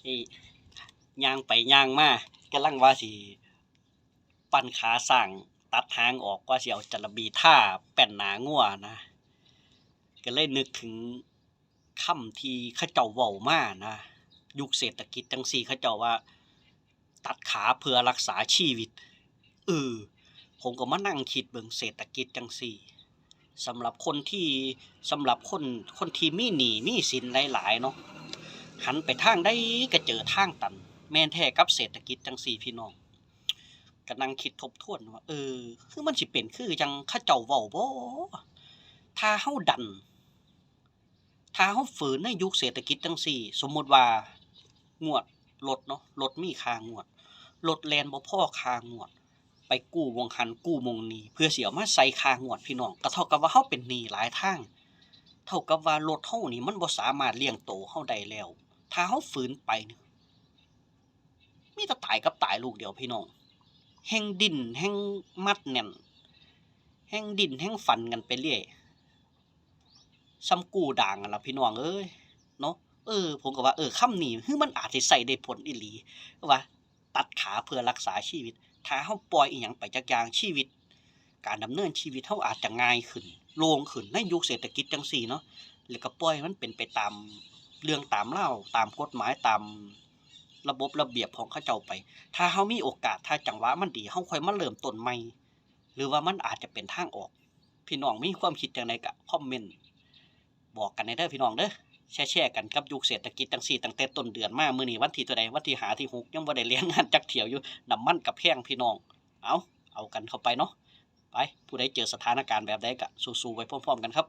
ไอ้ย่างไปย่างมากำลังว่าสิปั้นขาสร้างตัดหางออกว่าสิเอาจระบีท่าแป้นหนางัวนะก็เลยนึกถึงคำที่เขาเจ้าเว้ามานะยุคเศรษฐกิจจังซี่เขาเจ้าว่าตัดขาเพื่อรักษาชีวิตเออผมก็มานั่งคิดเบิ่งเศรษฐกิจจังซี่สำหรับคนที่สำหรับคนที่มีหนี้มีสินหลายๆเนาะหันไปทางใดก็เจอทางตันแม่นแท้กับเศรษฐกิจจังซี่พี่น้องก็นั่งคิดทบทวนว่าคือมันสิเป็นคือจังเขาเจ้าเว้าบ่ถ้าเฮาดัน ถ้าเฮาฝืนในยุคเศรษฐกิจจังซี่สมมุติว่างวดรถเนาะรถมีค่างวดรถแล่นบ่พอค่างวดไปกู้หม้องหั้นกู้หม้องนี้เพื่อสิเอามาใส่ค่างวดพี่น้องก็เท่ากับว่าเฮาเป็นหนี้หลายทางเท่ากับว่ารถเฮานี่มันบ่สามารถเลี้ยงโตเฮาได้แล้วถ้าเฮาฝืนไปนี่มีแต่ตายกับตายลูกเดียวพี่น้องแฮ่งดิ้นแฮ่งมัดแน่นแฮ่งดิ้นแฮ่งฟันกันไปเรื่อยส่ำกู้ด่างนั่นล่ะพี่น้องเอ้ยเนาะผมก็ว่าคำนี้คือมันอาจสิใช้ได้ผลอีหลีว่าตัดขาเพื่อรักษาชีวิตถ้าเฮาปล่อยอิหยังไปจักอย่างชีวิตการดำเนินชีวิตเฮาอาจจะง่ายขึ้นโล่งขึ้นในยุคเศรษฐกิจจังซี่เนาะแล้วก็ปล่อยให้มันเป็นไปตามเรื่องตามราวตามกฎหมายตามระบบระเบียบของเขาเจ้าไปถ้าเฮามีโอกาสถ้าจังหวะมันดีเฮาค่อยมาเริ่มต้นใหม่หรือว่ามันอาจจะเป็นทางออกพี่น้องมีความคิดจั่งใดก็คอมเมนต์บอกกันได้เด้อพี่น้องเด้อแชร์กันกับยุคเศรษฐกิจจังซี่ตั้งแต่ต้นเดือนมามื้อนี้วันที่เท่าใดวันที่5ที่6ยังบ่ได้เลี้ยงงานจักเที่ยวอยู่น้ำมันก็แพงพี่น้องเอากันเข้าไปเนาะไปผู้ใดเจอสถานการณ์แบบใดก็สู้ๆไปพร้อมๆกันครับ